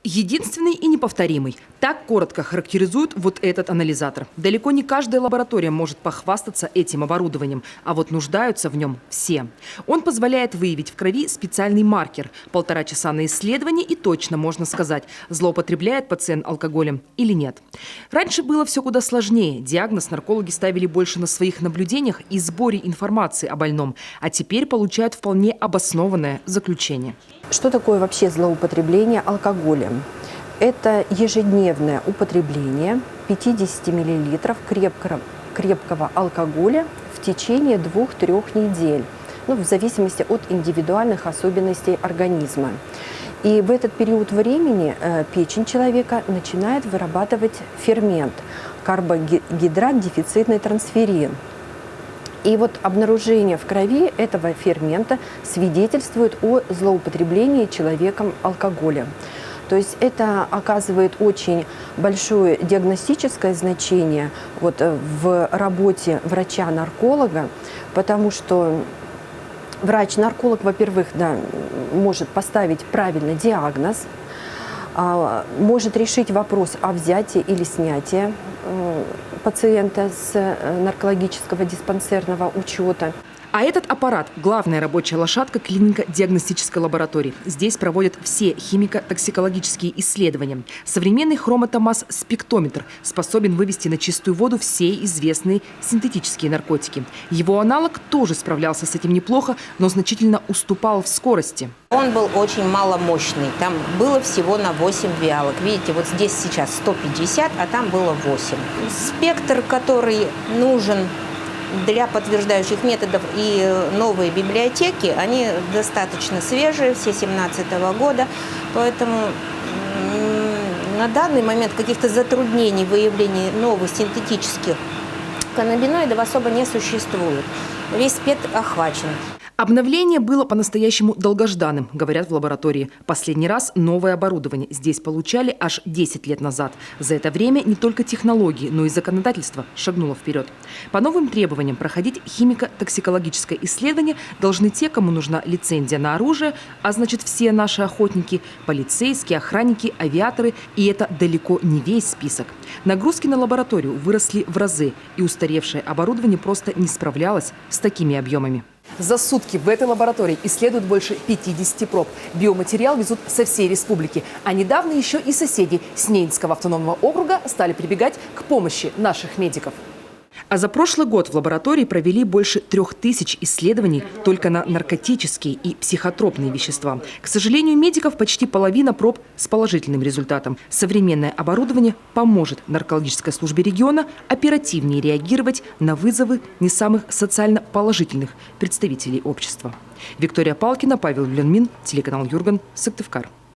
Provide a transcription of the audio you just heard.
Единственный и неповторимый. Так коротко характеризует вот этот анализатор. Далеко не каждая лаборатория может похвастаться этим оборудованием, а вот нуждаются в нем все. Он позволяет выявить в крови специальный маркер. 1,5 часа на исследование и точно можно сказать, злоупотребляет пациент алкоголем или нет. Раньше было все куда сложнее. Диагноз наркологи ставили больше на своих наблюдениях и сборе информации о больном, а теперь получают вполне обоснованное заключение. Что такое вообще злоупотребление алкоголем? Это ежедневное употребление 50 мл крепкого алкоголя в течение 2-3 недель, в зависимости от индивидуальных особенностей организма. И в этот период времени печень человека начинает вырабатывать фермент – карбогидрат-дефицитный трансферин. И вот обнаружение в крови этого фермента свидетельствует о злоупотреблении человеком алкоголя. То есть это оказывает очень большое диагностическое значение в работе врача-нарколога, потому что врач-нарколог, во-первых, может поставить правильный диагноз, может решить вопрос о взятии или снятии пациента с наркологического диспансерного учета. А этот аппарат – главная рабочая лошадка клинико-диагностической лаборатории. Здесь проводят все химико-токсикологические исследования. Современный хромотомаз-спектометр способен вывести на чистую воду все известные синтетические наркотики. Его аналог тоже справлялся с этим неплохо, но значительно уступал в скорости. Он был очень маломощный. Там было всего на 8 виалок. Видите, вот здесь сейчас 150, а там было 8. Спектр, который нужен для подтверждающих методов и новые библиотеки, они достаточно свежие, все 2017 года, поэтому на данный момент каких-то затруднений в выявлении новых синтетических каннабиноидов особо не существует. Весь спектр охвачен. Обновление было по-настоящему долгожданным, говорят в лаборатории. Последний раз новое оборудование здесь получали аж 10 лет назад. За это время не только технологии, но и законодательство шагнуло вперед. По новым требованиям проходить химико-токсикологическое исследование должны те, кому нужна лицензия на оружие, а значит все наши охотники, полицейские, охранники, авиаторы. И это далеко не весь список. Нагрузки на лабораторию выросли в разы, и устаревшее оборудование просто не справлялось с такими объемами. За сутки в этой лаборатории исследуют больше 50 проб. Биоматериал везут со всей республики. А недавно еще и соседи Снейнского автономного округа стали прибегать к помощи наших медиков. А за прошлый год в лаборатории провели больше 3000 исследований только на наркотические и психотропные вещества. К сожалению, медиков почти половина проб с положительным результатом. Современное оборудование поможет наркологической службе региона оперативнее реагировать на вызовы не самых социально положительных представителей общества. Виктория Палкина, Павел Ленмин, телеканал Юрган, Сыктывкар.